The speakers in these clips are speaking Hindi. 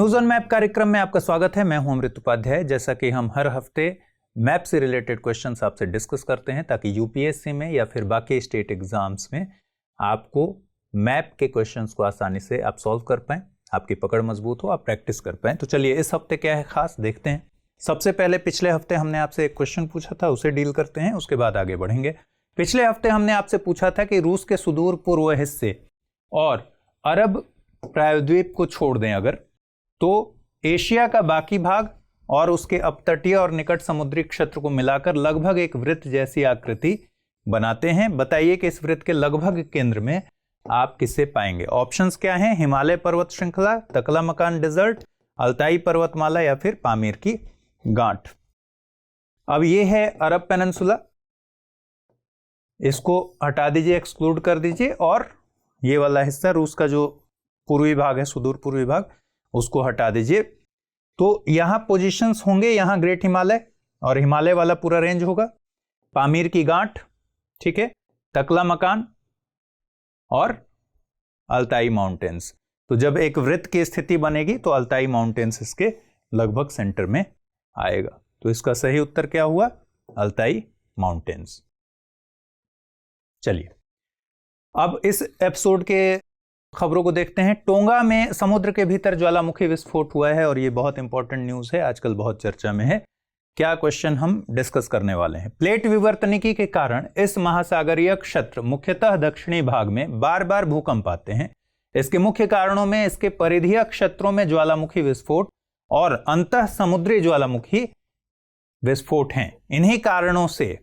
न्यूज ऑन मैप कार्यक्रम में आपका स्वागत है। मैं हूं अमृत उपाध्याय। जैसा कि हम हर हफ्ते मैप से रिलेटेड क्वेश्चंस आपसे डिस्कस करते हैं ताकि यूपीएससी में या फिर बाकी स्टेट एग्जाम्स में आपको मैप के क्वेश्चंस को आसानी से आप सॉल्व कर पाएं, आपकी पकड़ मजबूत हो, आप प्रैक्टिस कर पाएं। तो चलिए इस हफ्ते क्या है खास देखते हैं। सबसे पहले पिछले हफ्ते हमने आपसे एक क्वेश्चन पूछा था, उसे डील करते हैं, उसके बाद आगे बढ़ेंगे। पिछले हफ्ते हमने आपसे पूछा था कि रूस के सुदूर पूर्व हिस्से और अरब प्रायद्वीप को छोड़ दें अगर, तो एशिया का बाकी भाग और उसके अपतटीय और निकट समुद्री क्षेत्र को मिलाकर लगभग एक वृत्त जैसी आकृति बनाते हैं। बताइए कि इस वृत्त के लगभग केंद्र में आप किसे पाएंगे। ऑप्शंस क्या हैं? हिमालय पर्वत श्रृंखला, तकलामकान डेजर्ट, अल्ताई पर्वतमाला या फिर पामीर की गांठ। अब ये है अरब पेनिनसुला, इसको हटा दीजिए, एक्सक्लूड कर दीजिए, और ये वाला हिस्सा रूस का जो पूर्वी भाग है, सुदूर पूर्वी भाग, उसको हटा दीजिए। तो यहां पोजीशंस होंगे, यहां ग्रेट हिमालय और हिमालय वाला पूरा रेंज होगा, पामीर की गांठ, ठीक है, तकलामकान और अल्ताई माउंटेन्स। तो जब एक वृत्त की स्थिति बनेगी तो अल्ताई माउंटेन्स इसके लगभग सेंटर में आएगा। तो इसका सही उत्तर क्या हुआ? Altai mountains. चलिए अब इस एपिसोड के खबरों को देखते हैं। टोंगा में समुद्र के भीतर ज्वालामुखी विस्फोट हुआ है और यह बहुत इंपॉर्टेंट न्यूज है, आजकल बहुत चर्चा में है। क्या क्वेश्चन हम डिस्कस करने वाले हैं। प्लेट विवर्तनिकी के कारण इस महासागरीय क्षेत्र मुख्यतः दक्षिणी भाग में बार बार भूकंप आते हैं। इसके मुख्य कारणों में इसके परिधीय क्षेत्रों में ज्वालामुखी विस्फोट और अंतः समुद्री ज्वालामुखी विस्फोट हैं। इन्हीं कारणों से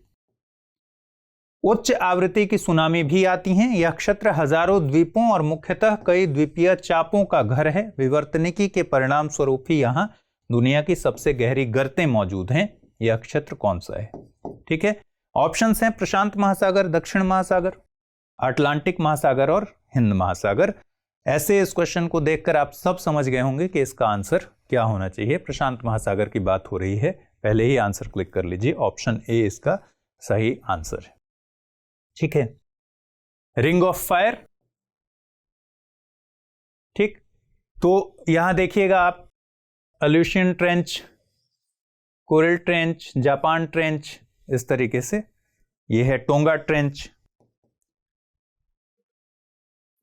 उच्च आवृत्ति की सुनामी भी आती हैं। यह क्षेत्र हजारों द्वीपों और मुख्यतः कई द्वीपीय चापों का घर है। विवर्तनिकी के परिणाम स्वरूप ही यहां दुनिया की सबसे गहरी गर्तें मौजूद हैं। यह क्षेत्र कौन सा है? ठीक है, ऑप्शंस हैं प्रशांत महासागर, दक्षिण महासागर, अटलांटिक महासागर और हिंद महासागर। ऐसे इस क्वेश्चन को देखकर आप सब समझ गए होंगे कि इसका आंसर क्या होना चाहिए। प्रशांत महासागर की बात हो रही है, पहले ही आंसर क्लिक कर लीजिए। ऑप्शन ए इसका सही आंसर है। ठीक है, रिंग ऑफ फायर। ठीक, तो यहां देखिएगा आप, Aleutian trench, coral trench, Japan trench, इस तरीके से। यह है टोंगा ट्रेंच।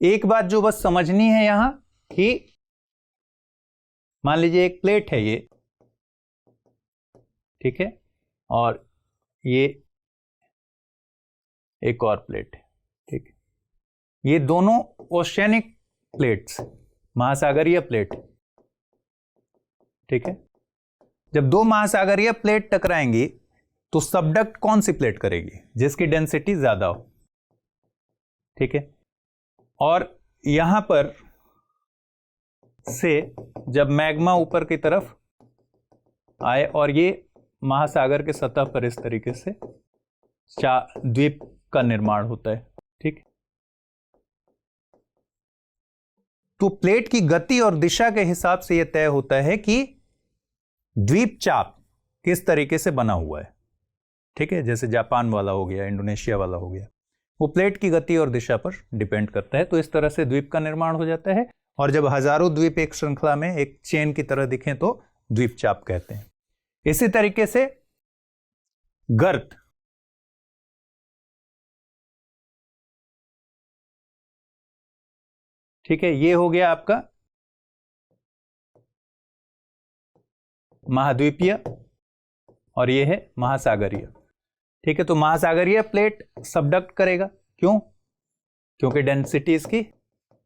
एक बात जो बस समझनी है यहां कि मान लीजिए एक प्लेट है ये, ठीक है, और ये एक और प्लेट है, ठीक है, ये दोनों ओशियनिक प्लेट्स, महासागरीय प्लेट, ठीक है। जब दो महासागरीय प्लेट टकराएंगी तो सबडक्ट कौन सी प्लेट करेगी? जिसकी डेंसिटी ज्यादा हो, ठीक है। और यहां पर से जब मैग्मा ऊपर की तरफ आए और ये महासागर के सतह पर इस तरीके से द्वीप का निर्माण होता है, ठीक। तो प्लेट की गति और दिशा के हिसाब से यह तय होता है कि द्वीप चाप किस तरीके से बना हुआ है, ठीक है। जैसे जापान वाला हो गया, इंडोनेशिया वाला हो गया, वो प्लेट की गति और दिशा पर डिपेंड करता है। तो इस तरह से द्वीप का निर्माण हो जाता है। और जब हजारों द्वीप एक श्रृंखला में एक चेन की तरह दिखें तो द्वीप चाप कहते हैं। इसी तरीके से गर्त, ठीक है, ये हो गया आपका महाद्वीपीय और ये है महासागरीय, ठीक है। तो महासागरीय प्लेट सबडक्ट करेगा, क्यों? क्योंकि डेंसिटी इसकी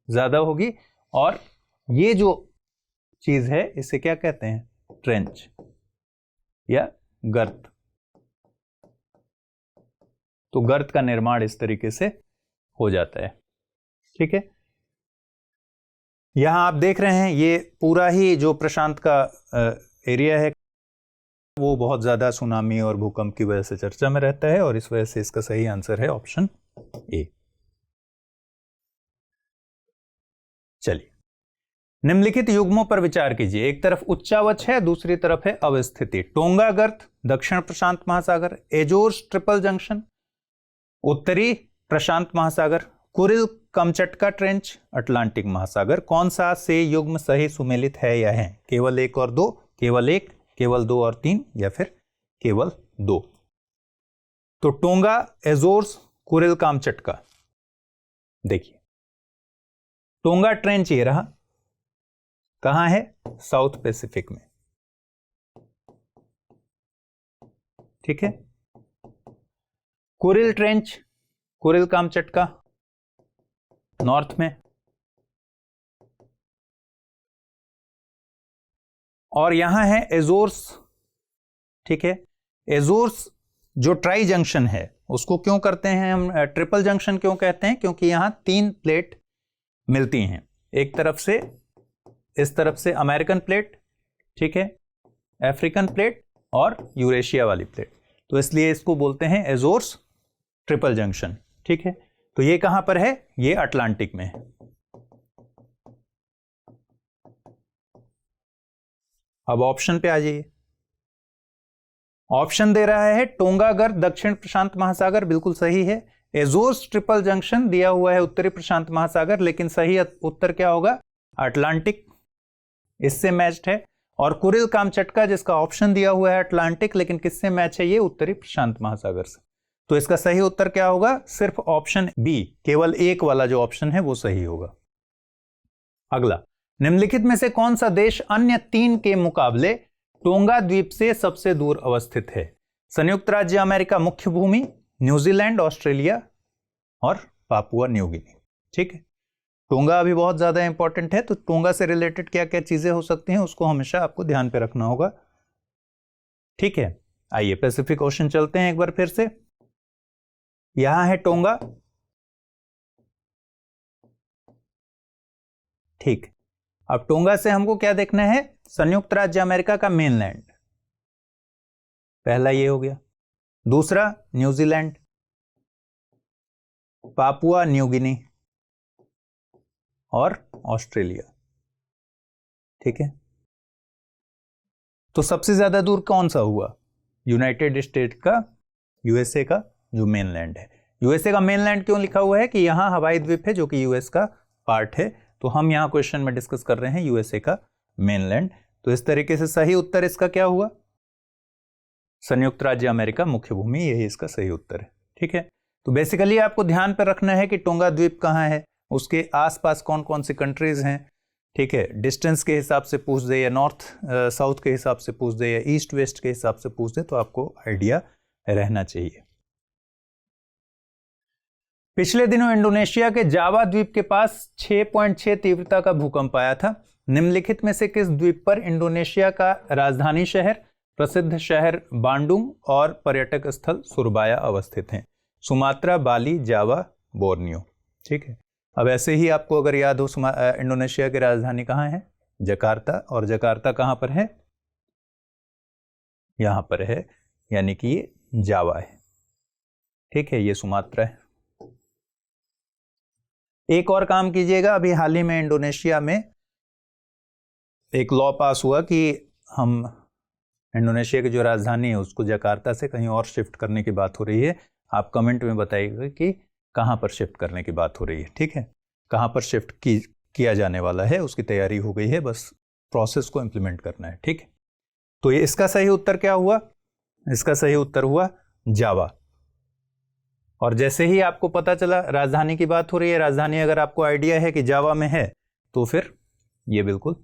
ज्यादा होगी। और ये जो चीज है इसे क्या कहते हैं? ट्रेंच या गर्त। तो गर्त का निर्माण इस तरीके से हो जाता है, ठीक है। यहां आप देख रहे हैं ये पूरा ही जो प्रशांत का एरिया है वो बहुत ज्यादा सुनामी और भूकंप की वजह से चर्चा में रहता है, और इस वजह से इसका सही आंसर है ऑप्शन ए। चलिए निम्नलिखित युग्मों पर विचार कीजिए। एक तरफ उच्चावच है, दूसरी तरफ है अवस्थिति। टोंगा गर्त दक्षिण प्रशांत महासागर, एजोर्स ट्रिपल जंक्शन उत्तरी प्रशांत महासागर, कुरिल कमचटका ट्रेंच, अटलांटिक महासागर, कौन सा से युग्म सही सुमेलित है या है? केवल 1 और 2, केवल 1, केवल 2 और 3, या फिर केवल 2? तो टोंगा, एजोर्स, कुरिल कामचटका। देखिए टोंगा ट्रेंच ये रहा, कहां है? साउथ पैसिफिक में, ठीक है। Kuril trench, Kuril Kamchatka north में, और यहां है एजोर्स, ठीक है। एजोर्स जो ट्राई जंक्शन है उसको क्यों करते हैं हम ट्रिपल जंक्शन क्यों कहते हैं? क्योंकि यहां 3 प्लेट मिलती हैं, एक तरफ से, इस तरफ से अमेरिकन प्लेट, ठीक है, अफ्रीकन प्लेट और यूरेशिया वाली प्लेट, तो इसलिए इसको बोलते हैं एजोर्स ट्रिपल जंक्शन, ठीक है। तो ये कहां पर है? ये अटलांटिक में है। अब ऑप्शन पे आ जाइए। ऑप्शन दे रहा है टोंगागर दक्षिण प्रशांत महासागर, बिल्कुल सही है। एजोर्स ट्रिपल जंक्शन दिया हुआ है उत्तरी प्रशांत महासागर, लेकिन सही उत्तर क्या होगा? अटलांटिक, इससे मैच्ड है। और कुरिल कामचटका जिसका ऑप्शन दिया हुआ है अटलांटिक, लेकिन किससे मैच है? ये उत्तरी प्रशांत महासागर से। तो इसका सही उत्तर क्या होगा? सिर्फ ऑप्शन बी, केवल 1 वाला जो ऑप्शन है वो सही होगा। अगला, निम्नलिखित में से कौन सा देश अन्य 3 के मुकाबले टोंगा द्वीप से सबसे दूर अवस्थित है? संयुक्त राज्य अमेरिका मुख्य भूमि, न्यूजीलैंड, ऑस्ट्रेलिया और पापुआ न्यू गिनी, ठीक है। टोंगा अभी बहुत ज्यादा इंपॉर्टेंट है, तो टोंगा से रिलेटेड क्या क्या चीजें हो सकती हैं उसको हमेशा आपको ध्यान पे रखना होगा, ठीक है। आइए पैसिफिक ओशन चलते हैं एक बार फिर से। यहां है टोंगा, ठीक। अब टोंगा से हमको क्या देखना है? संयुक्त राज्य अमेरिका का मेनलैंड, पहला ये हो गया। दूसरा न्यूजीलैंड, पापुआ न्यू गिनी और ऑस्ट्रेलिया, ठीक है। तो सबसे ज्यादा दूर कौन सा हुआ? यूनाइटेड स्टेट का, यूएसए का जो मेनलैंड है। यूएसए का मेनलैंड क्यों लिखा हुआ है? कि यहां हवाई द्वीप है जो कि यूएस का पार्ट है, तो हम यहां क्वेश्चन में डिस्कस कर रहे हैं यूएसए का मेनलैंड। तो इस तरीके से सही उत्तर इसका क्या हुआ? संयुक्त राज्य अमेरिका मुख्य भूमि, यही इसका सही उत्तर है, ठीक है। तो बेसिकली आपको ध्यान पर रखना है कि टोंगा द्वीप कहां है, उसके आसपास कौन कौन सी कंट्रीज हैं, ठीक है। डिस्टेंस के हिसाब से पूछ दे, या नॉर्थ साउथ के हिसाब से पूछ दे, या ईस्ट वेस्ट के हिसाब से पूछ दे, तो आपको आइडिया रहना चाहिए। पिछले दिनों इंडोनेशिया के जावा द्वीप के पास 6.6 तीव्रता का भूकंप आया था। निम्नलिखित में से किस द्वीप पर इंडोनेशिया का राजधानी शहर, प्रसिद्ध शहर बांडुंग और पर्यटक स्थल सुरबाया अवस्थित हैं? सुमात्रा, बाली, जावा, बोर्नियो, ठीक है। अब ऐसे ही आपको अगर याद हो, इंडोनेशिया की राजधानी कहां है? जकार्ता, और जकार्ता कहां पर है? यहां पर है, यानी कि ये जावा है, ठीक है, ये सुमात्रा है। एक और काम कीजिएगा, अभी हाल ही में इंडोनेशिया में एक लॉ पास हुआ कि हम इंडोनेशिया की जो राजधानी है उसको जकार्ता से कहीं और शिफ्ट करने की बात हो रही है। आप कमेंट में बताइएगा कि कहां पर शिफ्ट करने की बात हो रही है, ठीक है। कहां पर शिफ्ट किया जाने वाला है, उसकी तैयारी हो गई है, बस प्रोसेस को इंप्लीमेंट करना है, ठीक है। तो ये इसका सही उत्तर क्या हुआ? इसका सही उत्तर हुआ जावा। और जैसे ही आपको पता चला राजधानी की बात हो रही है, राजधानी अगर आपको आइडिया है कि जावा में है, तो फिर ये बिल्कुल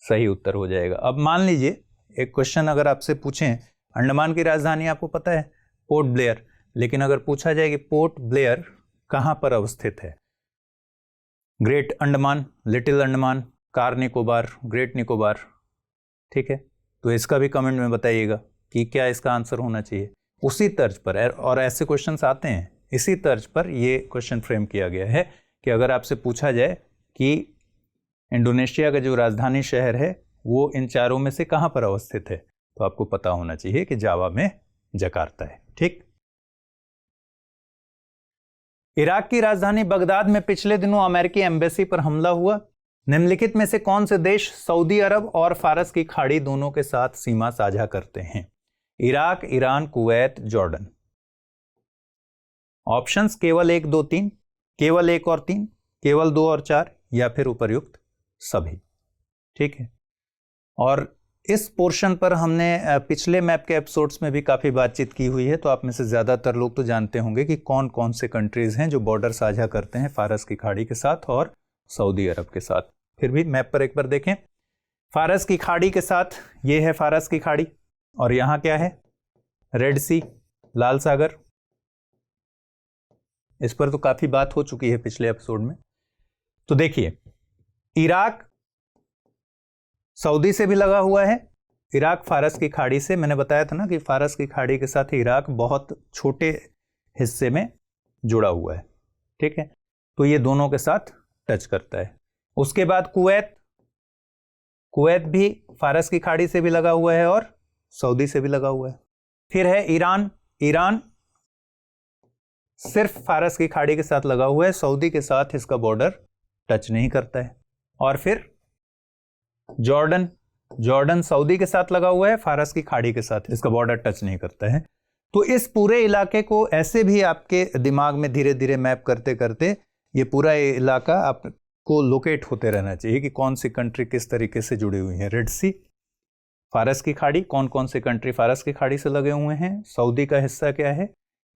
सही उत्तर हो जाएगा। अब मान लीजिए एक क्वेश्चन अगर आपसे पूछें, अंडमान की राजधानी आपको पता है पोर्ट ब्लेयर, लेकिन अगर पूछा जाए कि पोर्ट ब्लेयर कहां पर अवस्थित है, great Andaman, little Andaman, car Nicobar, great Nicobar, ठीक है, तो इसका भी कमेंट में बताइएगा कि क्या इसका आंसर होना चाहिए। उसी तर्ज पर, और ऐसे क्वेश्चंस आते हैं, इसी तर्ज पर ये क्वेश्चन फ्रेम किया गया है कि अगर आपसे पूछा जाए कि इंडोनेशिया का जो राजधानी शहर है वो इन चारों में से कहां पर अवस्थित है, तो आपको पता होना चाहिए कि जावा में जकार्ता है, ठीक। इराक की राजधानी बगदाद में पिछले दिनों अमेरिकी एम्बेसी पर हमला हुआ। निम्नलिखित में से कौन से देश सऊदी अरब और फारस की खाड़ी दोनों के साथ सीमा साझा करते हैं? Iraq, Iran, Kuwait, Jordan. Options केवल 1, 2, 3, केवल 1 और 3, केवल 2 और 4, या फिर उपर्युक्त सभी। ठीक है, और इस पोर्शन पर हमने पिछले मैप के एपिसोड्स में भी काफ़ी बातचीत की हुई है, तो आप में से ज़्यादातर लोग तो जानते होंगे कि कौन कौन से कंट्रीज़ हैं जो बॉर्डर साझा करते हैं फारस की खाड़ी के साथ और सऊदी अरब के साथ। फिर भी मैप पर एक बार देखें, फारस की खाड़ी के साथ ये है फारस की खाड़ी, और यहाँ क्या है, रेड सी, लाल सागर। इस पर तो काफ़ी बात हो चुकी है पिछले एपिसोड में। तो देखिए, इराक सऊदी से भी लगा हुआ है, इराक फारस की खाड़ी से, मैंने बताया था ना कि फारस की खाड़ी के साथ इराक बहुत छोटे हिस्से में जुड़ा हुआ है। ठीक है, तो ये दोनों के साथ टच करता है। उसके बाद कुवैत, कुवैत भी फारस की खाड़ी से भी लगा हुआ है और सऊदी से भी लगा हुआ है। फिर है ईरान, ईरान सिर्फ फारस की खाड़ी के साथ लगा हुआ है, सऊदी के साथ इसका बॉर्डर टच नहीं करता है। और फिर जॉर्डन, जॉर्डन सऊदी के साथ लगा हुआ है, फारस की खाड़ी के साथ इसका बॉर्डर टच नहीं करता है। तो इस पूरे इलाके को ऐसे भी आपके दिमाग में धीरे धीरे मैप करते करते ये पूरा इलाका आपको लोकेट होते रहना चाहिए कि कौन सी कंट्री किस तरीके से जुड़ी हुई है। रेड सी, फारस की खाड़ी, कौन कौन से कंट्री फारस की खाड़ी से लगे हुए हैं, सऊदी का हिस्सा क्या है।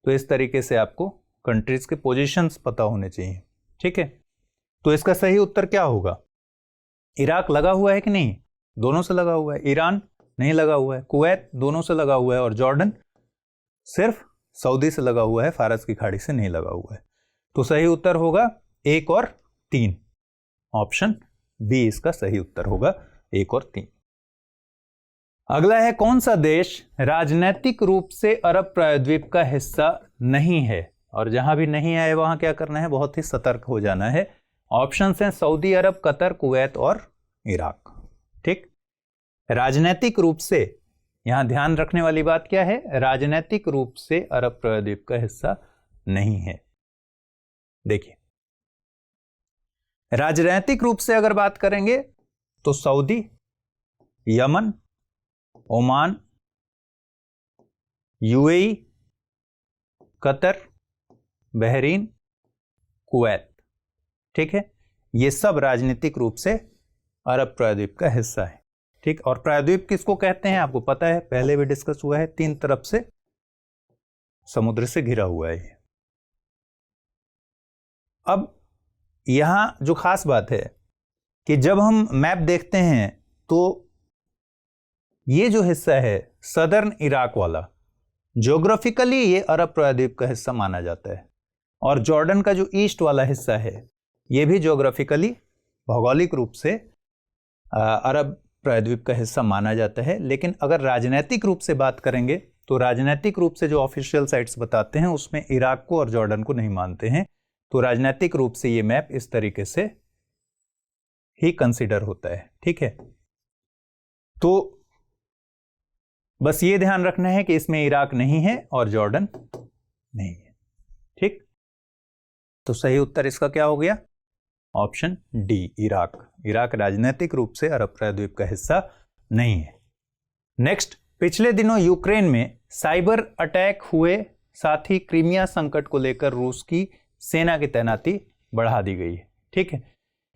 तो इस तरीके से आपको कंट्रीज के पोजीशंस पता होने चाहिए। ठीक है, तो इसका सही उत्तर क्या होगा? इराक लगा हुआ है कि नहीं? दोनों से लगा हुआ है। ईरान नहीं लगा हुआ है। कुवैत दोनों से लगा हुआ है, और जॉर्डन सिर्फ सऊदी से लगा हुआ है, फारस की खाड़ी से नहीं लगा हुआ है। तो सही उत्तर होगा 1 और 3, ऑप्शन बी इसका सही उत्तर होगा, 1 और 3। अगला है, कौन सा देश राजनीतिक रूप से अरब प्रायद्वीप का हिस्सा नहीं है? और जहां भी नहीं है वहां क्या करना है, बहुत ही सतर्क हो जाना है। ऑप्शंस हैं सऊदी अरब, कतर, कुवैत और इराक। ठीक, राजनीतिक रूप से, यहां ध्यान रखने वाली बात क्या है, राजनीतिक रूप से अरब प्रायद्वीप का हिस्सा नहीं है। देखिए, राजनीतिक रूप से अगर बात करेंगे तो Saudi, Yemen, Oman, UAE, Qatar, Bahrain, Kuwait. ठीक है, ये सब राजनीतिक रूप से अरब प्रायद्वीप का हिस्सा है। ठीक, और प्रायद्वीप किसको कहते हैं आपको पता है, पहले भी डिस्कस हुआ है, 3 तरफ से समुद्र से घिरा हुआ है। अब यहां जो खास बात है कि जब हम मैप देखते हैं तो ये जो हिस्सा है सदर्न इराक वाला, ज्योग्राफिकली ये अरब प्रायद्वीप का हिस्सा माना जाता है, और जॉर्डन का जो ईस्ट वाला हिस्सा है ये भी ज्योग्राफिकली, भौगोलिक रूप से अरब प्रायद्वीप का हिस्सा माना जाता है। लेकिन अगर राजनीतिक रूप से बात करेंगे तो राजनीतिक रूप से जो ऑफिशियल साइट्स बताते हैं उसमें इराक को और जॉर्डन को नहीं मानते हैं। तो राजनीतिक रूप से ये मैप इस तरीके से ही कंसीडर होता है। ठीक है, तो बस ये ध्यान रखना है कि इसमें इराक नहीं है और जॉर्डन नहीं है। ठीक, तो सही उत्तर इसका क्या हो गया, ऑप्शन डी, इराक। इराक राजनीतिक रूप से अरब प्रायद्वीप का हिस्सा नहीं है। नेक्स्ट, पिछले दिनों यूक्रेन में साइबर अटैक हुए, साथ ही क्रीमिया संकट को लेकर रूस की सेना की तैनाती बढ़ा दी गई है। ठीक है,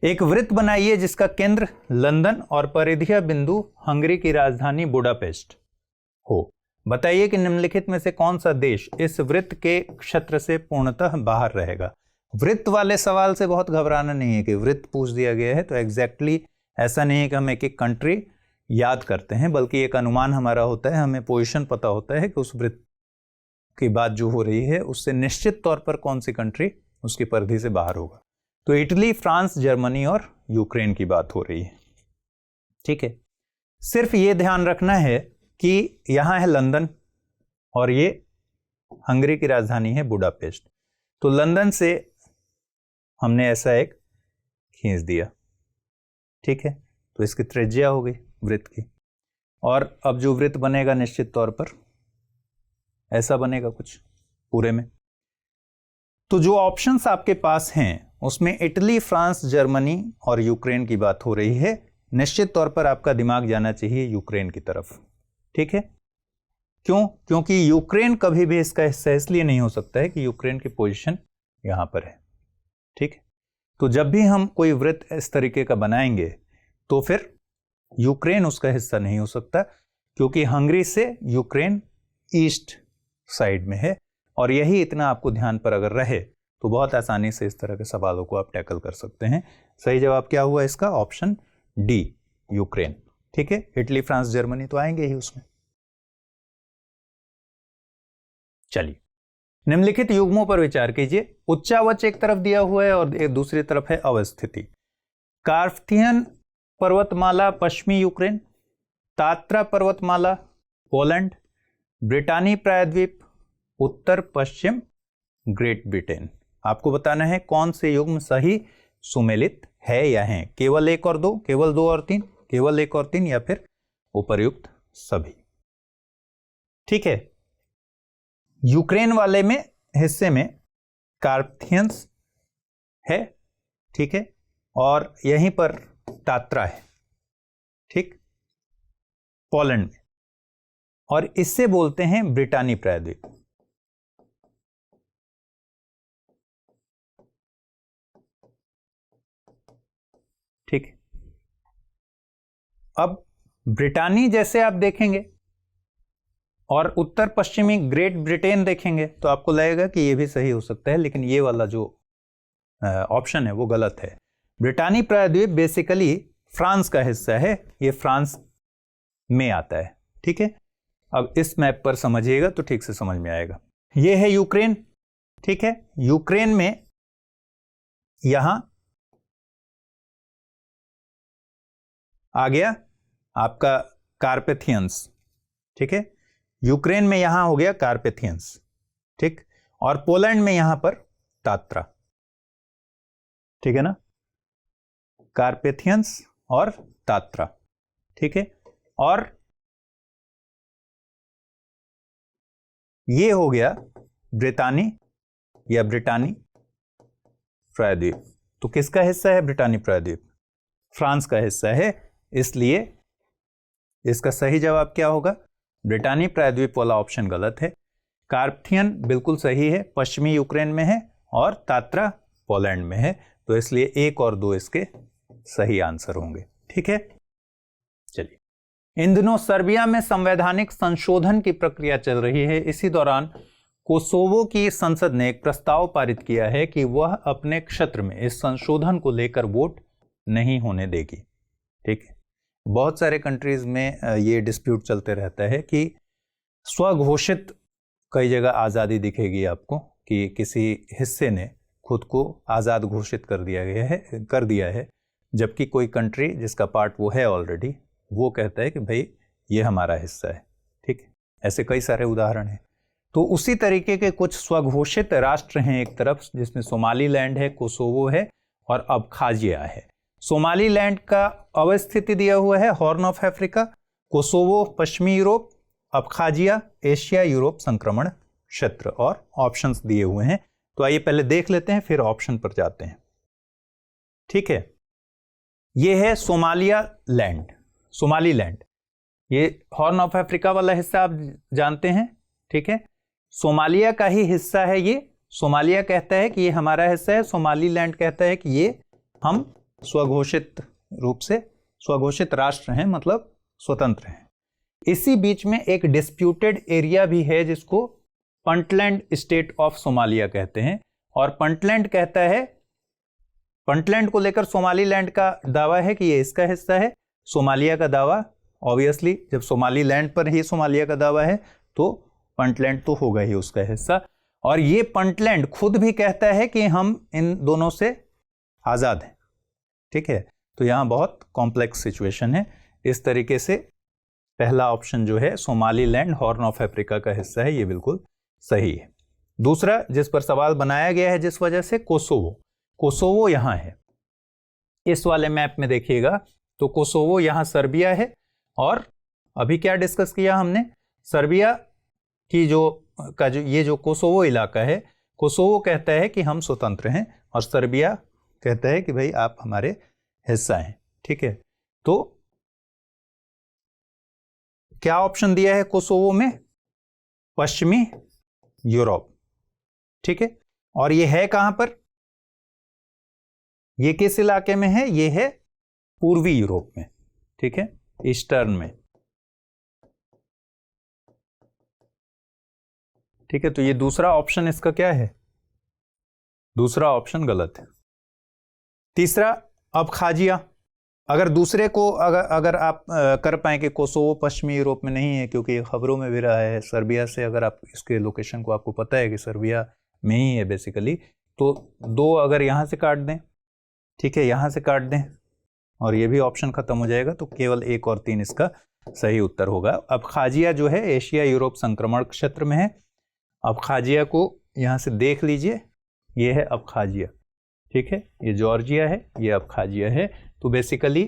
एक वृत्त बनाइए जिसका केंद्र लंदन और परिधीय बिंदु हंगरी की राजधानी बुडापेस्ट हो। बताइए कि निम्नलिखित में से कौन सा देश इस वृत्त के क्षेत्र से पूर्णतः बाहर रहेगा। वृत्त वाले सवाल से बहुत घबराना नहीं है कि वृत्त पूछ दिया गया है तो एग्जैक्टली ऐसा नहीं है कि हम एक एक कंट्री याद करते हैं, बल्कि एक अनुमान हमारा होता है, हमें पोजीशन पता होता है कि उस वृत्त की बात जो हो रही है उससे निश्चित तौर पर कौन सी कंट्री उसकी परिधि से बाहर होगा। तो इटली, फ्रांस, जर्मनी और यूक्रेन की बात हो रही है। ठीक है, सिर्फ ये ध्यान रखना है कि यहां है लंदन और ये हंगरी की राजधानी है बुडापेस्ट। तो लंदन से हमने ऐसा एक खींच दिया। ठीक है, तो इसकी त्रिज्या हो गई वृत्त की, और अब जो वृत्त बनेगा निश्चित तौर पर ऐसा बनेगा कुछ पूरे में। तो जो ऑप्शंस आपके पास हैं उसमें इटली, फ्रांस, जर्मनी और यूक्रेन की बात हो रही है। निश्चित तौर पर आपका दिमाग जाना चाहिए यूक्रेन की तरफ। ठीक है, क्यों? क्योंकि यूक्रेन कभी भी इसका हिस्सा इसलिए नहीं हो सकता है कि यूक्रेन की पोजीशन यहां पर है। ठीक है, तो जब भी हम कोई वृत्त इस तरीके का बनाएंगे तो फिर यूक्रेन उसका हिस्सा नहीं हो सकता, क्योंकि हंगरी से यूक्रेन ईस्ट साइड में है। और यही इतना आपको ध्यान पर अगर रहे तो बहुत आसानी से इस तरह के सवालों को आप टैकल कर सकते हैं। सही जवाब क्या हुआ इसका? Option D, Ukraine. ठीक है, इटली, फ्रांस, जर्मनी तो आएंगे ही उसमें। चलिए, निम्नलिखित युग्मों पर विचार कीजिए। उच्चावच एक तरफ दिया हुआ है और एक दूसरी तरफ है अवस्थिति। कार्पथियन पर्वतमाला पश्चिमी यूक्रेन, तात्रा पर्वतमाला पोलैंड, ब्रिटानी प्रायद्वीप उत्तर पश्चिम ग्रेट ब्रिटेन। आपको बताना है कौन से युग्म सही सुमेलित है या हैं। केवल एक और दो, केवल दो और तीन, केवल एक और तीन, या फिर उपर्युक्त सभी। ठीक है, यूक्रेन वाले में हिस्से में कार्पथियंस है, ठीक है, और यहीं पर तात्रा है, ठीक, पोलैंड में, और इससे बोलते हैं ब्रिटानी प्रायद्वीप। ठीक, अब ब्रिटानी जैसे आप देखेंगे और उत्तर पश्चिमी ग्रेट ब्रिटेन देखेंगे तो आपको लगेगा कि ये भी सही हो सकता है, लेकिन ये वाला जो ऑप्शन है वो गलत है। ब्रिटानी प्रायद्वीप बेसिकली फ्रांस का हिस्सा है, ये फ्रांस में आता है। ठीक है, अब इस मैप पर समझिएगा तो ठीक से समझ में आएगा। ये है यूक्रेन, ठीक है, यूक्रेन में यहां आ गया आपका कार्पेथियंस, ठीक है, यूक्रेन में यहां हो गया कार्पेथियंस, ठीक, और पोलैंड में यहां पर तात्रा। ठीक है ना, कार्पेथियंस और तात्रा। ठीक है, और ये हो गया ब्रिटानी या ब्रिटानी प्रायद्वीप। तो किसका हिस्सा है ब्रिटानी प्रायद्वीप? फ्रांस का हिस्सा है, इसलिए इसका सही जवाब क्या होगा? ब्रिटानी प्रायद्वीप वाला ऑप्शन गलत है। कार्पथियन बिल्कुल सही है, पश्चिमी यूक्रेन में है, और तात्रा पोलैंड में है, तो इसलिए एक और दो इसके सही आंसर होंगे। ठीक है, चलिए, इन दिनों सर्बिया में संवैधानिक संशोधन की प्रक्रिया चल रही है। इसी दौरान कोसोवो की संसद ने एक प्रस्ताव पारित किया है कि वह अपने क्षेत्र में इस संशोधन को लेकर वोट नहीं होने देगी। ठीक है, बहुत सारे कंट्रीज में ये डिस्प्यूट चलते रहता है कि स्वघोषित, कई जगह आज़ादी दिखेगी आपको कि किसी हिस्से ने खुद को आज़ाद घोषित कर दिया है, जबकि कोई कंट्री जिसका पार्ट वो है ऑलरेडी, वो कहता है कि भाई ये हमारा हिस्सा है। ठीक है, ऐसे कई सारे उदाहरण हैं। तो उसी तरीके के कुछ स्वघोषित राष्ट्र हैं एक तरफ, जिसमें सोमालीलैंड है, कोसोवो है और अबखाजिया है। सोमालीलैंड का अवस्थिति दिया हुआ है हॉर्न ऑफ अफ्रीका, कोसोवो पश्चिमी यूरोप, अबखाजिया एशिया यूरोप संक्रमण क्षेत्र, और ऑप्शंस दिए हुए हैं। तो आइए पहले देख लेते हैं, फिर ऑप्शन पर जाते हैं। ठीक है, यह है सोमालीलैंड, ये हॉर्न ऑफ अफ्रीका वाला हिस्सा आप जानते हैं। ठीक है, सोमालिया का ही हिस्सा है ये। सोमालिया कहता है कि ये हमारा हिस्सा है, सोमालीलैंड कहता है कि ये हम स्वघोषित रूप से स्वघोषित राष्ट्र हैं, मतलब स्वतंत्र हैं। इसी बीच में एक डिस्प्यूटेड एरिया भी है जिसको पंटलैंड स्टेट ऑफ सोमालिया कहते हैं, और पंटलैंड कहता है, पंटलैंड को लेकर सोमालीलैंड का दावा है कि ये इसका हिस्सा है। सोमालिया का दावा, ऑब्वियसली जब सोमालीलैंड पर ही सोमालिया का दावा है तो पंटलैंड तो होगा ही उसका हिस्सा। और ये पंटलैंड खुद भी कहता है कि हम इन दोनों से आज़ाद हैं। ठीक है, तो यहां बहुत कॉम्प्लेक्स सिचुएशन है। इस तरीके से पहला ऑप्शन जो है सोमालीलैंड हॉर्न ऑफ अफ्रीका का हिस्सा है, ये बिल्कुल सही है। दूसरा जिस पर सवाल बनाया गया है जिस वजह से, कोसोवो यहां है। इस वाले मैप में देखिएगा तो कोसोवो यहां सर्बिया है, और अभी क्या डिस्कस किया हमने, सर्बिया की ये जो कोसोवो इलाका है, कोसोवो कहता है कि हम स्वतंत्र हैं और सर्बिया कहता है कि भाई आप हमारे हिस्सा हैं। ठीक है, तो क्या ऑप्शन दिया है कोसोवो में? पश्चिमी यूरोप। ठीक है, और ये है कहां पर? ये किस इलाके में है? ये है पूर्वी यूरोप में, ठीक है, ईस्टर्न में, ठीक है। तो ये दूसरा ऑप्शन इसका क्या है? दूसरा ऑप्शन गलत है। तीसरा, अबखाजिया। अगर दूसरे को अगर आप कर पाए कि कोसोवो पश्चिमी यूरोप में नहीं है, क्योंकि खबरों में भी रहा है सर्बिया से, अगर आप इसके लोकेशन को आपको पता है कि सर्बिया में ही है बेसिकली, तो दो अगर यहाँ से काट दें, ठीक है, यहाँ से काट दें और ये भी ऑप्शन खत्म हो जाएगा, तो केवल 1 और 3 इसका सही उत्तर होगा। अबखाजिया जो है एशिया यूरोप संक्रमण क्षेत्र में है। अबखाजिया को यहाँ से देख लीजिए, ये है अबखाजिया, ठीक है, ये जॉर्जिया है, ये अबखाजिया है। तो बेसिकली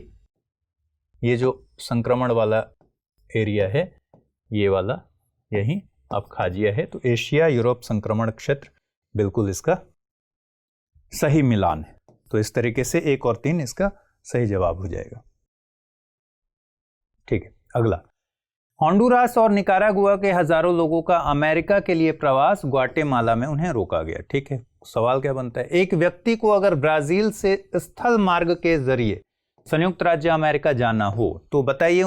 ये जो संक्रमण वाला एरिया है, ये वाला यही अबखाजिया है। तो एशिया यूरोप संक्रमण क्षेत्र बिल्कुल इसका सही मिलान है। तो इस तरीके से 1 और 3 इसका सही जवाब हो जाएगा, ठीक है। अगला, होंडुरास और निकारागुआ के हजारों लोगों का अमेरिका के लिए प्रवास, ग्वाटेमाला में उन्हें रोका गया, ठीक है। सवाल क्या बनता है? एक व्यक्ति को अगर ब्राजील से स्थल मार्ग के जरिए संयुक्त राज्य अमेरिका जाना हो तो बताइए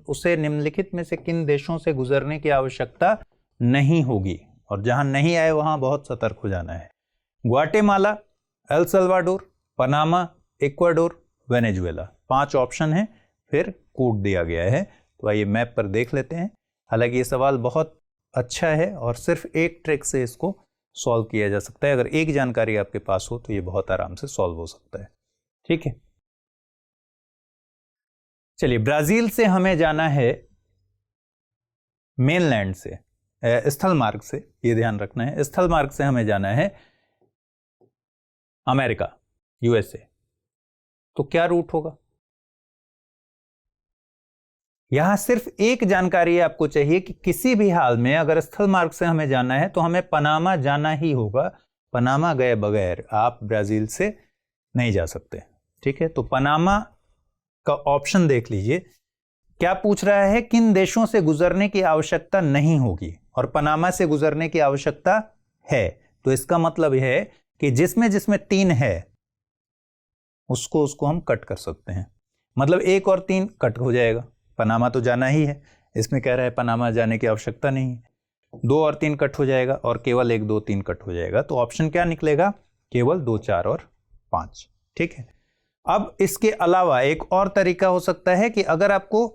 उसे निम्नलिखित में से किन देशों से गुजरने की आवश्यकता नहीं होगी? और जहां नहीं आए वहां बहुत सतर्क हो जाना है। Guatemala, El Salvador, Panama, Ecuador, Venezuela. 5 option है, फिर कोड दिया गया है। तो आइए मैप पर देख लेते हैं। हालांकि ये सवाल बहुत अच्छा है और सिर्फ एक ट्रिक से इसको सॉल्व किया जा सकता है। अगर एक जानकारी आपके पास हो तो ये बहुत आराम से सॉल्व हो सकता है, ठीक है। चलिए, ब्राजील से हमें जाना है मेनलैंड से, स्थल मार्ग से, ये ध्यान रखना है, स्थल मार्ग से हमें जाना है अमेरिका, यूएसए। तो क्या रूट होगा? यहां सिर्फ एक जानकारी आपको चाहिए कि किसी भी हाल में अगर स्थल मार्ग से हमें जाना है तो हमें पनामा जाना ही होगा। पनामा गए बगैर आप ब्राजील से नहीं जा सकते, ठीक है। तो पनामा का ऑप्शन देख लीजिए। क्या पूछ रहा है? किन देशों से गुजरने की आवश्यकता नहीं होगी, और पनामा से गुजरने की आवश्यकता है। तो इसका मतलब है कि जिसमें जिसमें 3 है उसको हम कट कर सकते हैं। मतलब 1 और 3 कट हो जाएगा। पनामा तो जाना ही है, इसमें कह रहा है पनामा जाने की आवश्यकता नहीं है। 2 और 3 कट हो जाएगा और केवल 1, 2, 3 कट हो जाएगा। तो ऑप्शन क्या निकलेगा? केवल 2, 4 और 5, ठीक है। अब इसके अलावा एक और तरीका हो सकता है कि अगर आपको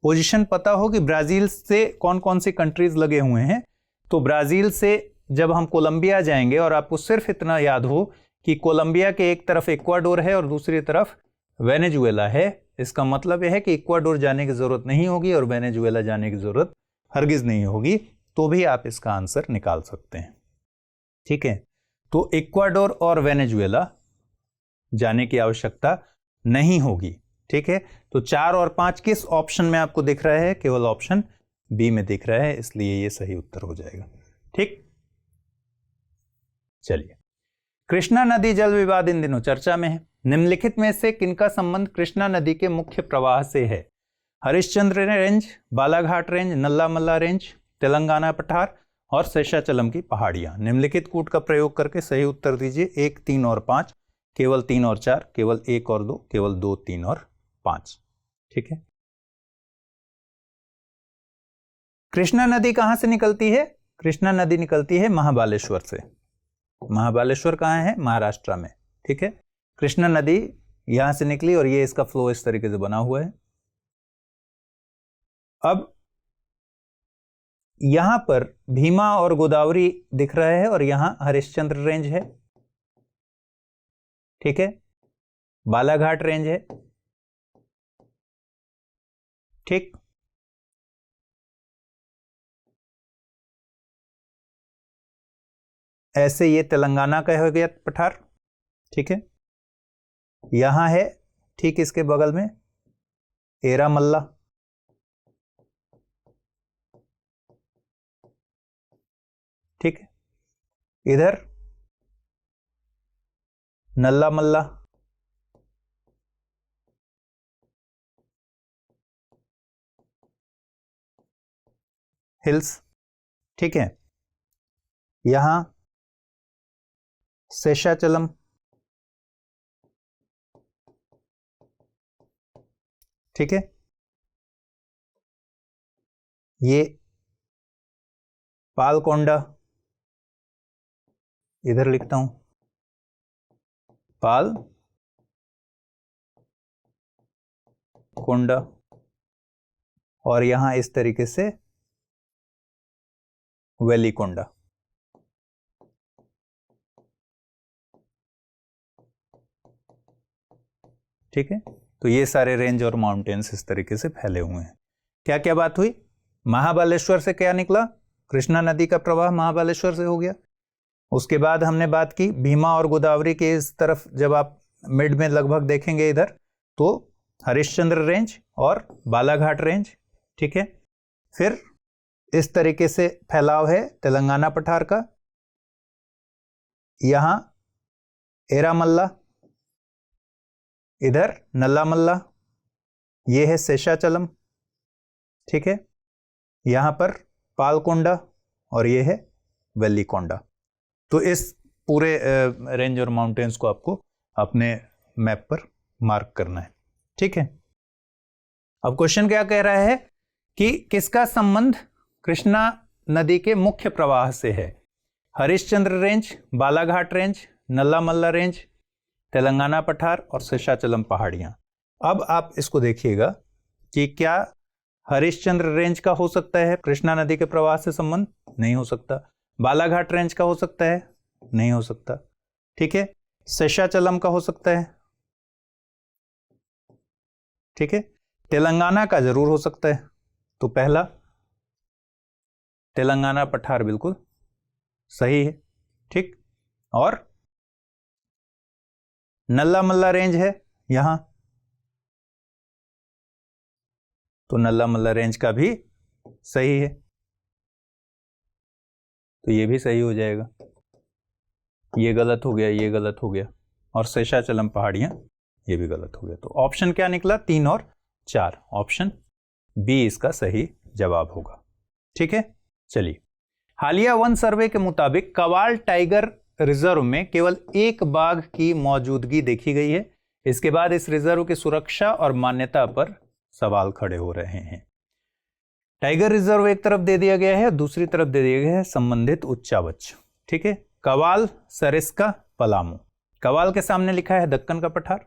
पोजीशन पता हो कि ब्राजील से कौन कौन सी कंट्रीज लगे हुए हैं, तो ब्राजील से जब हम कोलंबिया जाएंगे और आपको सिर्फ इतना याद हो कि कोलंबिया के एक तरफ इक्वाडोर है और दूसरी तरफ वेनेजुएला है, इसका मतलब यह है कि इक्वाडोर जाने की जरूरत नहीं होगी और वेनेजुएला जाने की जरूरत हरगिज नहीं होगी। तो भी आप इसका आंसर निकाल सकते हैं, ठीक है। तो इक्वाडोर और वेनेजुएला जाने की आवश्यकता नहीं होगी, ठीक है। तो 4 और 5 किस ऑप्शन में आपको दिख रहा है? केवल ऑप्शन बी में दिख रहा है, इसलिए यह सही उत्तर हो जाएगा, ठीक। चलिए, कृष्णा नदी जल विवाद इन दिनों चर्चा में है। निम्नलिखित में से किनका संबंध कृष्णा नदी के मुख्य प्रवाह से है? Harishchandra range, Balaghat range, Nallamala range, Telangana पठार और शेषाचलम की पहाड़ियां। निम्नलिखित कूट का प्रयोग करके सही उत्तर दीजिए। 1, 3 और 5, केवल 3 और 4, केवल 1 और 2, केवल 2, 3 और 5, ठीक है। कृष्णा नदी कहां से निकलती है? कृष्णा नदी निकलती है महाबालेश्वर से। महाबालेश्वर कहां है? महाराष्ट्र में, ठीक है। कृष्णा नदी यहां से निकली और ये इसका फ्लो इस तरीके से बना हुआ है। अब यहां पर भीमा और गोदावरी दिख रहा है और यहां हरिश्चंद्र रेंज है, ठीक है। बालाघाट रेंज है, ठीक। ऐसे ये तेलंगाना का हो गया पठार, ठीक है। यहां है ठीक इसके बगल में एरामल्ला, ठीक है। इधर नल्लामल्ला, हिल्स, ठीक है। यहां शेषाचलम, ठीक है, ये पालकोंडा, इधर लिखता हूं पाल कोंडा, और यहां इस तरीके से वेलिकोंडा। ठीक है, तो ये सारे रेंज और माउंटेन्स इस तरीके से फैले हुए हैं। क्या क्या बात हुई? महाबलेश्वर से क्या निकला? कृष्णा नदी का प्रवाह महाबलेश्वर से हो गया। उसके बाद हमने बात की भीमा और गोदावरी के इस तरफ, जब आप मिड में लगभग देखेंगे इधर, तो हरिश्चंद्र रेंज और बालाघाट रेंज। ठीक है, फिर इस तरीके से फैलाव है तेलंगाना पठार का, यहां एरामल्ला, इधर नल्लामल्ला, ये है शेषाचलम। ठीक है, यहां पर पालकोंडा और ये है वेलिकोंडा। तो इस पूरे रेंज और माउंटेन्स को आपको अपने मैप पर मार्क करना है। ठीक है, अब क्वेश्चन क्या कह रहा है कि किसका संबंध कृष्णा नदी के मुख्य प्रवाह से है? Harishchandra range, Balaghat range, Nallamala range, Telangana पठार और शेषाचलम पहाड़ियां। अब आप इसको देखिएगा कि क्या हरिश्चंद्र रेंज का हो सकता है कृष्णा नदी के प्रवाह से संबंध? नहीं हो सकता। बालाघाट रेंज का हो सकता है? नहीं हो सकता। ठीक है, शेषाचलम का हो सकता है? ठीक है, तेलंगाना का जरूर हो सकता है। तो पहला तेलंगाना पठार बिल्कुल सही है। ठीक, और नल्लामल्ला रेंज है यहां, तो नल्लामल्ला रेंज का भी सही है, तो ये भी सही हो जाएगा। ये गलत हो गया, ये गलत हो गया, और शेषाचलम पहाड़ियां ये भी गलत हो गया। तो ऑप्शन क्या निकला? 3 और 4, ऑप्शन बी इसका सही जवाब होगा। ठीक है, चलिए, हालिया वन सर्वे के मुताबिक कवाल टाइगर रिजर्व में केवल एक बाघ की मौजूदगी देखी गई है। इसके बाद इस रिजर्व की सुरक्षा और मान्यता पर सवाल खड़े हो रहे हैं। टाइगर रिजर्व एक तरफ दे दिया गया है, दूसरी तरफ दे दिया गया है संबंधित उच्चावच। ठीक है, कवाल, सरिस्का, पलामू। कवाल के सामने लिखा है दक्कन का पठार,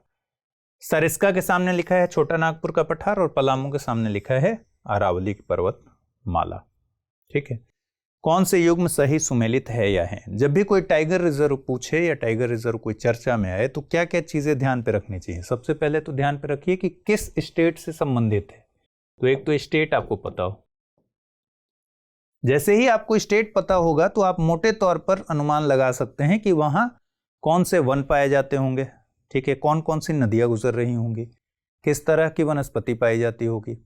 सरिस्का के सामने लिखा है छोटा नागपुर का पठार, और पलामू के सामने लिखा है अरावली पर्वत माला। ठीक है, कौन से युग्म सही सुमेलित है या है? जब भी कोई टाइगर रिजर्व पूछे या टाइगर रिजर्व कोई चर्चा में आए तो क्या क्या चीजें ध्यान पे रखनी चाहिए? सबसे पहले तो ध्यान पे रखिए कि किस स्टेट से संबंधित है। तो एक तो स्टेट आपको पता हो, जैसे ही आपको स्टेट पता होगा तो आप मोटे तौर पर अनुमान लगा सकते हैं कि वहां कौन से वन पाए जाते होंगे। ठीक है, कौन कौन सी नदियां गुजर रही होंगी, किस तरह की वनस्पति पाई जाती होगी।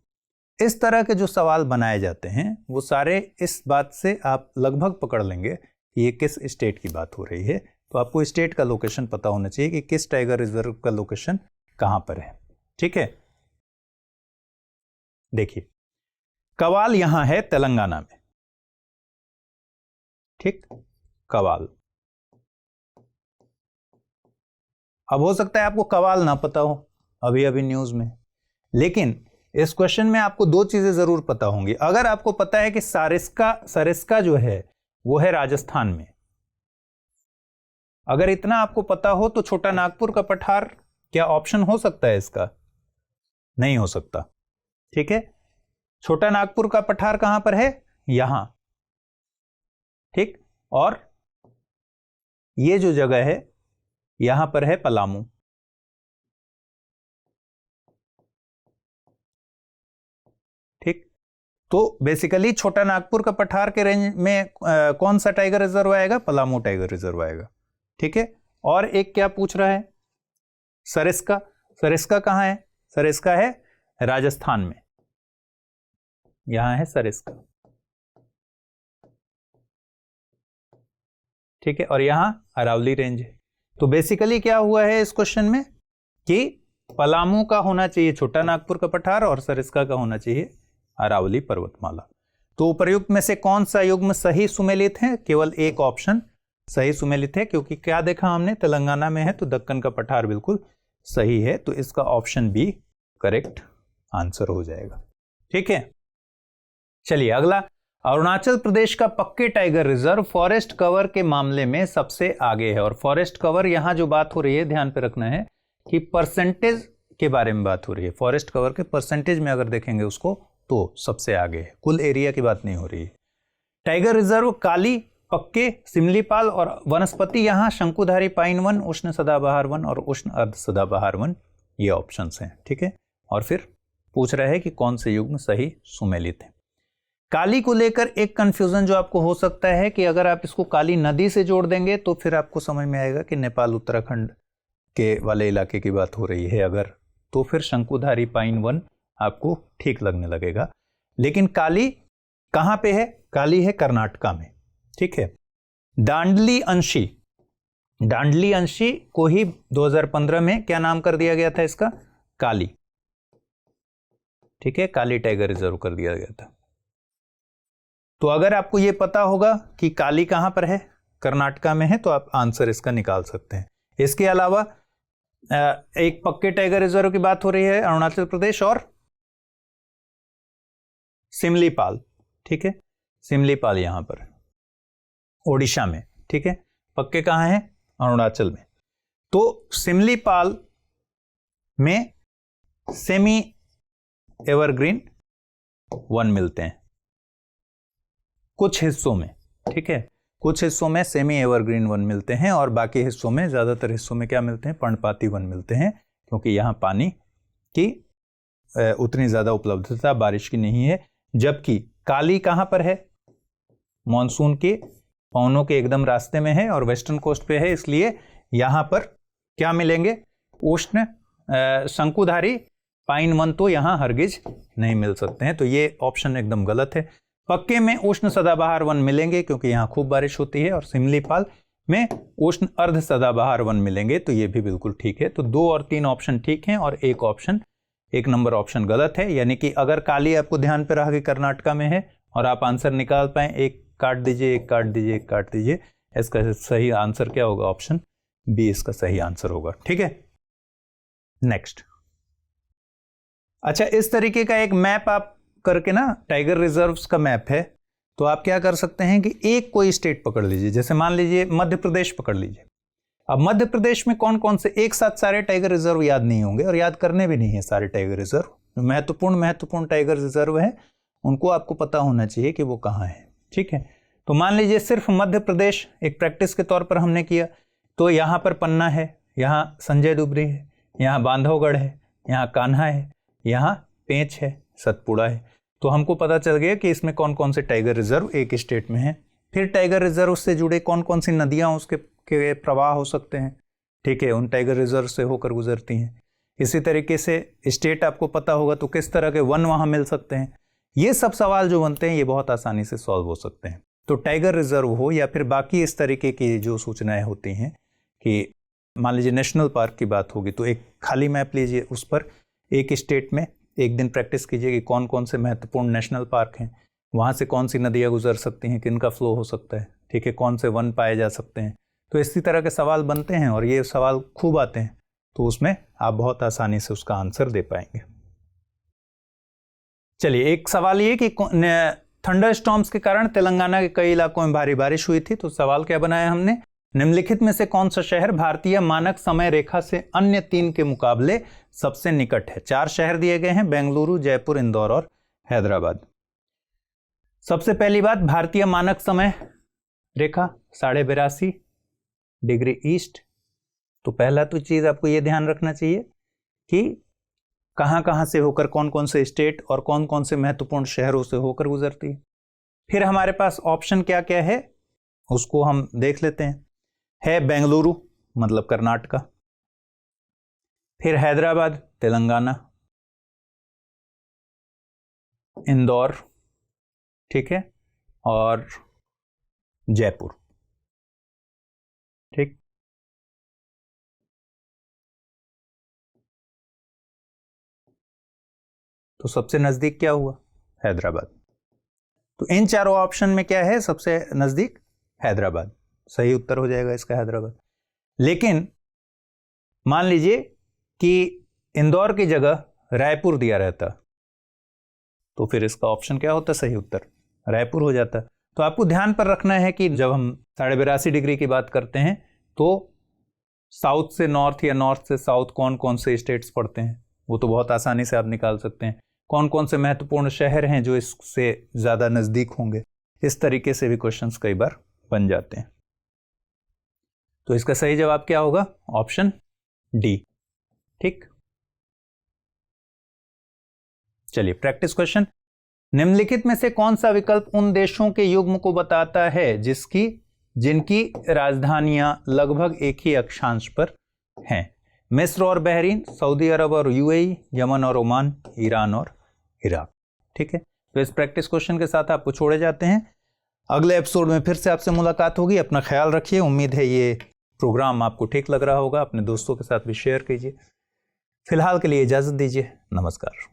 इस तरह के जो सवाल बनाए जाते हैं वो सारे इस बात से आप लगभग पकड़ लेंगे कि ये किस स्टेट की बात हो रही है। तो आपको स्टेट का लोकेशन पता होना चाहिए कि किस टाइगर रिजर्व का लोकेशन कहां पर है। ठीक है, देखिए कवाल यहां है तेलंगाना में। ठीक, कवाल। अब हो सकता है आपको कवाल ना पता हो अभी अभी न्यूज में, लेकिन इस क्वेश्चन में आपको 2 चीजें जरूर पता होंगी। अगर आपको पता है कि सरिस्का जो है वो है राजस्थान में, अगर इतना आपको पता हो तो छोटा नागपुर का पठार क्या ऑप्शन हो सकता है इसका? नहीं हो सकता। ठीक है, छोटा नागपुर का पठार कहां पर है? यहां। ठीक, और ये जो जगह है यहां पर है पलामू। ठीक, तो बेसिकली छोटा नागपुर का पठार के रेंज में कौन सा टाइगर रिजर्व आएगा? पलामू टाइगर रिजर्व आएगा। ठीक है, और एक क्या पूछ रहा है? सरिस्का। सरिस्का कहां है? सरिस्का है राजस्थान में, यहां है सरिस्का। ठीक है, और यहां अरावली रेंज है। तो बेसिकली क्या हुआ है इस क्वेश्चन में कि पलामू का होना चाहिए छोटा नागपुर का पठार और सरिस्का का होना चाहिए अरावली पर्वतमाला। तो उपर्युक्त में से कौन सा युग्म सही सुमेलित है? केवल एक ऑप्शन सही सुमेलित है, क्योंकि क्या देखा हमने? तेलंगाना में है तो दक्कन का पठार बिल्कुल सही है। तो इसका ऑप्शन बी करेक्ट आंसर हो जाएगा। ठीक है, चलिए अगला, अरुणाचल प्रदेश का पक्के टाइगर रिजर्व फॉरेस्ट कवर के मामले में सबसे आगे है। और फॉरेस्ट कवर यहां जो बात हो रही है ध्यान पे रखना है कि परसेंटेज के बारे में बात हो रही है। फॉरेस्ट कवर के परसेंटेज में अगर देखेंगे उसको तो सबसे आगे है, कुल एरिया की बात नहीं हो रही है। टाइगर रिजर्व काली, पक्के, सिमलीपाल और वनस्पति यहां शंकुधारी पाइन वन, उष्ण सदाबहार वन और उष्ण अर्ध सदाबहार वन, ये ऑप्शंस हैं। ठीक है, और फिर पूछ रहा है कि कौन से युग्म सही सुमेलित है। काली को लेकर एक कंफ्यूजन जो आपको हो सकता है कि अगर आप इसको काली नदी से जोड़ देंगे तो फिर आपको समझ में आएगा कि नेपाल उत्तराखंड के वाले इलाके की बात हो रही है, अगर तो फिर शंकुधारी पाइन वन आपको ठीक लगने लगेगा। लेकिन काली कहां पे है? काली है कर्नाटका में। ठीक है, दांडली अंशी, दांडली अंशी को ही 2015 में क्या नाम कर दिया गया था इसका? काली। ठीक है, काली टाइगर रिजर्व कर दिया गया था। तो अगर आपको यह पता होगा कि काली कहां पर है, कर्नाटका में है, तो आप आंसर इसका निकाल सकते हैं। इसके अलावा एक पक्के टाइगर रिजर्व की बात हो रही है अरुणाचल प्रदेश और सिमलीपाल। ठीक है, सिमलीपाल यहां पर ओडिशा में। ठीक है, पक्के कहां हैं? अरुणाचल में। तो सिमलीपाल में सेमी एवरग्रीन वन मिलते हैं कुछ हिस्सों में। ठीक है, कुछ हिस्सों में सेमी एवरग्रीन वन मिलते हैं और बाकी हिस्सों में, ज्यादातर हिस्सों में क्या मिलते हैं? पर्णपाती वन मिलते हैं, क्योंकि यहां पानी की उतनी ज्यादा उपलब्धता बारिश की नहीं है। जबकि काली कहां पर है? मॉनसून के पवनों के एकदम रास्ते में है और वेस्टर्न कोस्ट पे है, इसलिए यहां पर क्या मिलेंगे? उष्ण शंकुधारी पाइन वन तो यहां हरगिज नहीं मिल सकते हैं, तो ये ऑप्शन एकदम गलत है। पक्के में उष्ण सदाबहार वन मिलेंगे क्योंकि यहां खूब बारिश होती है, और सिमलीपाल में उष्ण अर्ध सदाबहार वन मिलेंगे, तो ये भी बिल्कुल ठीक है। तो 2 और 3 ऑप्शन ठीक हैं और एक नंबर ऑप्शन गलत है। यानी कि अगर काली आपको ध्यान पे रहा कि कर्नाटका में है और आप आंसर निकाल पाए, एक काट दीजिए, एक काट दीजिए, एक काट दीजिए, इसका सही आंसर क्या होगा? ऑप्शन बी इसका सही आंसर होगा। ठीक है, नेक्स्ट। अच्छा, इस तरीके का एक मैप आप करके ना, टाइगर रिजर्व्स का मैप है, तो आप क्या कर सकते हैं कि एक कोई स्टेट पकड़ लीजिए, जैसे मान लीजिए मध्य प्रदेश पकड़ लीजिए। अब मध्य प्रदेश में कौन कौन से, एक साथ सारे टाइगर रिजर्व याद नहीं होंगे और याद करने भी नहीं है सारे टाइगर रिजर्व। जो महत्वपूर्ण टाइगर रिजर्व है उनको आपको पता होना चाहिए कि वो कहाँ है। ठीक है, तो मान लीजिए सिर्फ मध्य प्रदेश एक प्रैक्टिस के तौर पर हमने किया, तो यहाँ पर पन्ना है, यहाँ संजय दुबरी है, यहाँ बांधवगढ़ है, यहाँ कान्हा है, यहाँ पेंच है, सतपुड़ा है। तो हमको पता चल गया कि इसमें कौन कौन से टाइगर रिजर्व एक स्टेट में है। फिर टाइगर रिजर्व से जुड़े कौन कौन सी नदियां उसके के प्रवाह हो सकते हैं। ठीक है, उन टाइगर रिजर्व से होकर गुजरती हैं। इसी तरीके से स्टेट आपको पता होगा तो किस तरह के वन वहां मिल सकते हैं। ये सब सवाल जो बनते हैं ये बहुत आसानी से सॉल्व हो सकते हैं। तो टाइगर रिजर्व हो या फिर बाकी इस तरीके की जो सूचनाएं होती हैं कि मान लीजिए नेशनल पार्क की बात होगी, तो एक खाली मैप लीजिए, उस पर एक स्टेट में एक दिन प्रैक्टिस कीजिए कि कौन कौन से महत्वपूर्ण नेशनल पार्क हैं, वहाँ से कौन सी नदियाँ गुजर सकती हैं, किन का फ्लो हो सकता है। ठीक है, कौन से वन पाए जा सकते हैं। तो इसी तरह के सवाल बनते हैं और ये सवाल खूब आते हैं, तो उसमें आप बहुत आसानी से उसका आंसर दे पाएंगे। चलिए, एक सवाल ये कि थंडर स्टॉर्म्स के कारण तेलंगाना के कई इलाकों में भारी बारिश हुई थी, तो सवाल क्या बनाया हमने? निम्नलिखित में से कौन सा शहर भारतीय मानक समय रेखा से अन्य 3 के मुकाबले सबसे निकट है? 4 शहर दिए गए हैं, बेंगलुरु, जयपुर, इंदौर और हैदराबाद। सबसे पहली बात, भारतीय मानक समय रेखा 82.5 डिग्री ईस्ट। तो पहला तो चीज आपको यह ध्यान रखना चाहिए कि कहां कहां से होकर, कौन कौन से स्टेट और कौन कौन से महत्वपूर्ण शहरों से होकर गुजरती है। फिर हमारे पास ऑप्शन क्या क्या है उसको हम देख लेते हैं। है बेंगलुरु मतलब कर्नाटका, फिर हैदराबाद तेलंगाना, इंदौर, ठीक है, और जयपुर। ठीक, तो सबसे नजदीक क्या हुआ? हैदराबाद। तो इन चारों ऑप्शन में क्या है सबसे नजदीक? हैदराबाद। सही उत्तर हो जाएगा इसका हैदराबाद। लेकिन मान लीजिए कि इंदौर की जगह रायपुर दिया रहता तो फिर इसका ऑप्शन क्या होता है सही उत्तर? रायपुर हो जाता। तो आपको ध्यान पर रखना है कि जब हम 82.5 डिग्री की बात करते हैं तो साउथ से नॉर्थ या नॉर्थ से साउथ कौन कौन से स्टेट्स पड़ते हैं, वो तो बहुत आसानी से आप निकाल सकते हैं। कौन कौन से महत्वपूर्ण शहर हैं जो इससे ज़्यादा नज़दीक होंगे, इस तरीके से भी क्वेश्चंस कई बार बन जाते हैं। तो इसका सही जवाब क्या होगा? Option D. ठीक, चलिए प्रैक्टिस क्वेश्चन। निम्नलिखित में से कौन सा विकल्प उन देशों के युग्म को बताता है जिनकी राजधानियां लगभग एक ही अक्षांश पर हैं? मिस्र और बहरीन, सऊदी अरब और यूएई, यमन और ओमान, ईरान और इराक। ठीक है, तो इस प्रैक्टिस क्वेश्चन के साथ आपको छोड़े जाते हैं। अगले एपिसोड में फिर से आपसे मुलाकात होगी। अपना ख्याल रखिए। उम्मीद है ये प्रोग्राम आपको ठीक लग रहा होगा। अपने दोस्तों के साथ भी शेयर कीजिए। फिलहाल के लिए इजाजत दीजिए। नमस्कार।